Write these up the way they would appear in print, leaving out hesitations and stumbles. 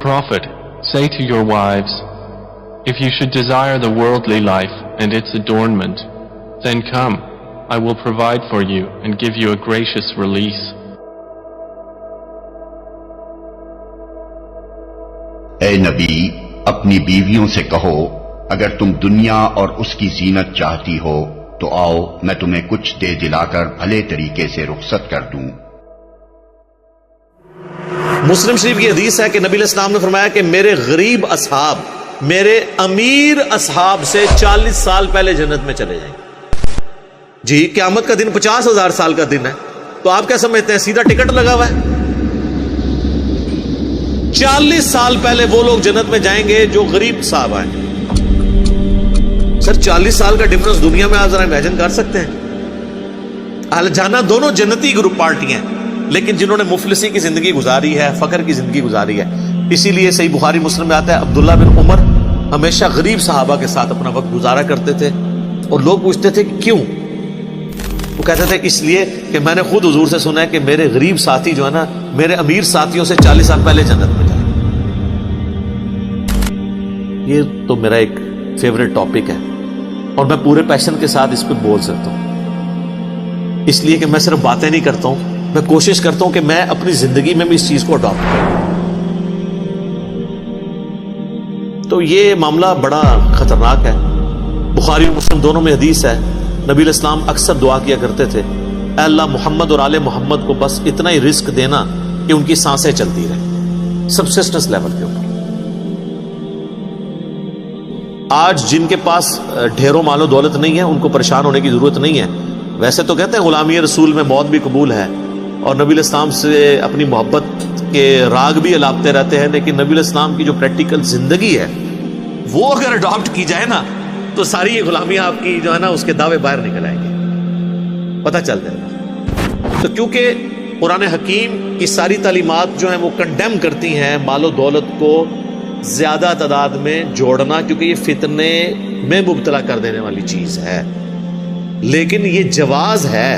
Prophet, say to your wives, if you should desire the worldly life and its adornment, then come, I will provide for you and give you a gracious release. اے نبی، اپنی بیویوں سے کہو اگر تم دنیا اور اس کی زینت چاہتی ہو تو آؤ میں تمہیں کچھ دے دلا کر بھلے طریقے سے رخصت کر دوں۔ مسلم شریف کی حدیث ہے کہ نبی علیہ السلام نے فرمایا کہ میرے غریب اصحاب میرے امیر اصحاب سے 40 سال پہلے جنت میں چلے جائیں گے۔ جی قیامت کا دن 50,000 سال کا دن ہے، تو آپ کیا سمجھتے ہیں سیدھا ٹکٹ لگا ہوا ہے؟ 40 سال پہلے وہ لوگ جنت میں جائیں گے جو غریب صاحب ہیں۔ سر 40 سال کا ڈفرنس دنیا میں آپ ذرا امیجن کر سکتے ہیں؟ اہل جانہ دونوں جنتی گروپ پارٹیاں ہیں، لیکن جنہوں نے مفلسی کی زندگی گزاری ہے، فقر کی زندگی گزاری ہے، اسی لیے صحیح بخاری مسلم میں آتا ہے عبداللہ بن عمر ہمیشہ غریب صحابہ کے ساتھ اپنا وقت گزارا کرتے تھے، اور لوگ پوچھتے تھے کہ کیوں؟ وہ کہتے تھے اس لیے کہ میں نے خود حضور سے سنا ہے کہ میرے غریب ساتھی جو ہے نا میرے امیر ساتھیوں سے 40 سال پہلے جنت میں جائیں۔ یہ تو میرا ایک فیوریٹ ٹاپک ہے اور میں پورے پیشن کے ساتھ اس پہ بول سکتا ہوں، اس لیے کہ میں صرف باتیں نہیں کرتا ہوں، میں کوشش کرتا ہوں کہ میں اپنی زندگی میں بھی اس چیز کو اڈاپٹ کروں۔ تو یہ معاملہ بڑا خطرناک ہے۔ بخاری اور مسلم دونوں میں حدیث ہے، نبی علیہ السلام اکثر دعا کیا کرتے تھے، اے اللہ محمد اور آل محمد کو بس اتنا ہی رزق دینا کہ ان کی سانسیں چلتی رہیں، سبسسٹنس لیول کے اوپر۔ آج جن کے پاس ڈھیروں مال و دولت نہیں ہے ان کو پریشان ہونے کی ضرورت نہیں ہے۔ ویسے تو کہتے ہیں غلامی رسول میں موت بھی قبول ہے، اور نبی علیہ السلام سے اپنی محبت کے راگ بھی الاپتے رہتے ہیں، لیکن نبی علیہ السلام کی جو پریکٹیکل زندگی ہے وہ اگر اڈاپٹ کی جائے نا تو ساری یہ غلامیاں آپ کی جو ہے نا اس کے دعوے باہر نکل آئیں گے، پتہ چل جائے گا۔ تو کیونکہ قرآن حکیم کی ساری تعلیمات جو ہیں وہ کنڈیم کرتی ہیں مال و دولت کو زیادہ تعداد میں جوڑنا، کیونکہ یہ فتنے میں مبتلا کر دینے والی چیز ہے، لیکن یہ جواز ہے،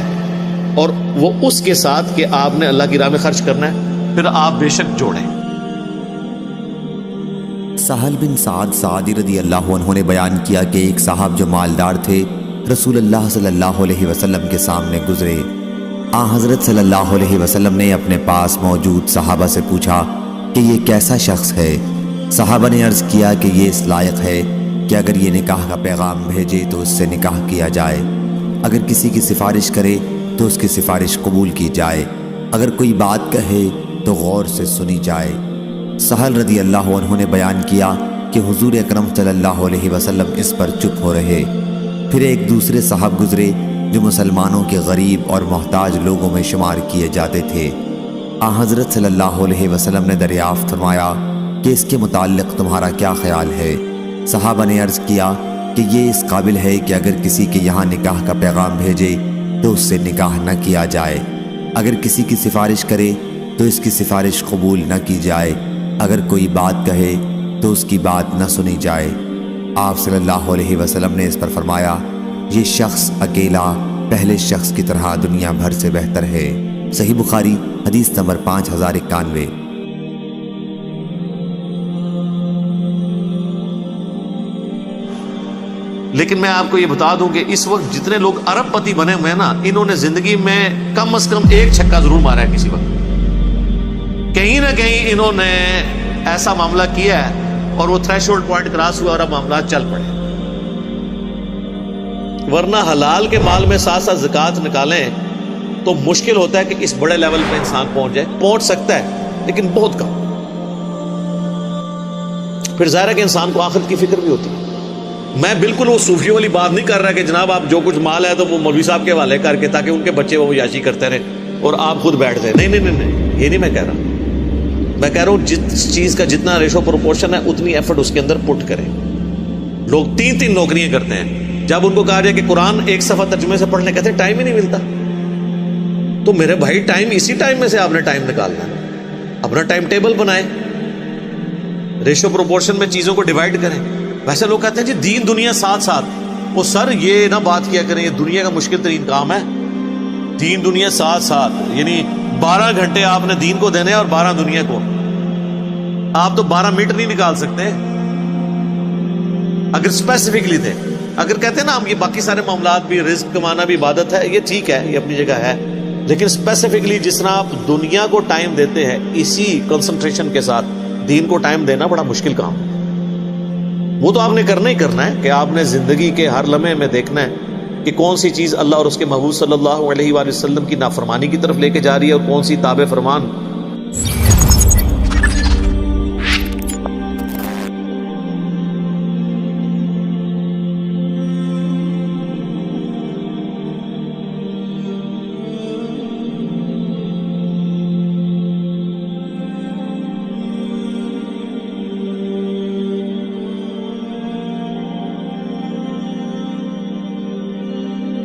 اور وہ اس کے ساتھ کہ آپ نے اللہ کی راہ میں خرچ کرنا ہے، پھر آپ بے شک جوڑیں۔ سہل بن سعد سعدی رضی اللہ عنہ نے بیان کیا کہ ایک صاحب جو مالدار تھے رسول اللہ صلی اللہ علیہ وسلم کے سامنے گزرے۔ حضرت صلی اللہ علیہ وسلم نے اپنے پاس موجود صحابہ سے پوچھا کہ یہ کیسا شخص ہے؟ صحابہ نے عرض کیا کہ یہ اس لائق ہے کہ اگر یہ نکاح کا پیغام بھیجے تو اس سے نکاح کیا جائے، اگر کسی کی سفارش کرے تو اس کی سفارش قبول کی جائے، اگر کوئی بات کہے تو غور سے سنی جائے۔ سہل رضی اللہ عنہ نے بیان کیا کہ حضور اکرم صلی اللہ علیہ وسلم اس پر چپ ہو رہے۔ پھر ایک دوسرے صاحب گزرے جو مسلمانوں کے غریب اور محتاج لوگوں میں شمار کیے جاتے تھے۔ حضرت صلی اللہ علیہ وسلم نے دریافت فرمایا کہ اس کے متعلق تمہارا کیا خیال ہے؟ صحابہ نے عرض کیا کہ یہ اس قابل ہے کہ اگر کسی کے یہاں نکاح کا پیغام بھیجے تو اس سے نکاح نہ کیا جائے، اگر کسی کی سفارش کرے تو اس کی سفارش قبول نہ کی جائے، اگر کوئی بات کہے تو اس کی بات نہ سنی جائے۔ آپ صلی اللہ علیہ وسلم نے اس پر فرمایا یہ شخص اکیلا پہلے شخص کی طرح دنیا بھر سے بہتر ہے۔ صحیح بخاری حدیث نمبر 5091۔ لیکن میں آپ کو یہ بتا دوں کہ اس وقت جتنے لوگ ارب پتی بنے ہوئے ہیں نا، انہوں نے زندگی میں کم از کم ایک چھکا ضرور مارا ہے کسی وقت، کہیں نہ کہیں انہوں نے ایسا معاملہ کیا ہے اور وہ تھریش ہولڈ پوائنٹ کراس ہوا اور اب معاملات چل پڑے۔ ورنہ حلال کے مال میں ساتھ ساتھ زکوٰۃ نکالیں تو مشکل ہوتا ہے کہ اس بڑے لیول پہ انسان پہنچ جائے، پہنچ سکتا ہے لیکن بہت کم۔ پھر ظاہر ہے کہ انسان کو آخرت کی فکر بھی ہوتی ہے۔ میں بالکل وہ صوفیوں والی بات نہیں کر رہا کہ جناب آپ جو کچھ مال ہے تو وہ مولوی صاحب کے حوالے کر کے تاکہ ان کے بچے وہ یاشی کرتے رہیں اور آپ خود بیٹھ جائیں۔ نہیں، یہ نہیں میں کہہ رہا۔ میں کہہ رہا ہوں جس چیز کا جتنا ریشو پروپورشن ہے اتنی ایفرٹ اس کے اندر پٹ کریں۔ لوگ 3 نوکریاں کرتے ہیں، جب ان کو کہا جائے کہ قرآن ایک صفحہ ترجمے سے پڑھنے کہتے ہیں ٹائم ہی نہیں ملتا۔ تو میرے بھائی ٹائم اسی ٹائم میں سے آپ نے ٹائم نکالنا ہے، اپنا ٹائم ٹیبل بنائیں، ریشو پروپورشن میں چیزوں کو ڈیوائڈ کریں۔ ویسے لوگ کہتے ہیں جی دین دنیا ساتھ ساتھ، وہ سر یہ نہ بات کیا کریں، یہ دنیا کا مشکل ترین کام ہے۔ دین دنیا ساتھ ساتھ یعنی 12 گھنٹے آپ نے دین کو دینے اور 12 دنیا کو۔ آپ تو 12 منٹ نہیں نکال سکتے اگر اسپیسیفکلی تھے. اگر کہتے ہیں نا ہم یہ باقی سارے معاملات بھی، رزق کمانا بھی عبادت ہے، یہ ٹھیک ہے، یہ اپنی جگہ ہے، لیکن اسپیسیفکلی جس طرح آپ دنیا کو ٹائم دیتے ہیں اسی کنسنٹریشن کے ساتھ دین کو ٹائم دینا بڑا مشکل کام ہے. وہ تو آپ نے کرنا ہی کرنا ہے کہ آپ نے زندگی کے ہر لمحے میں دیکھنا ہے کہ کون سی چیز اللہ اور اس کے محبوب صلی اللہ علیہ وآلہ وسلم کی نافرمانی کی طرف لے کے جا رہی ہے اور کون سی تابع فرمان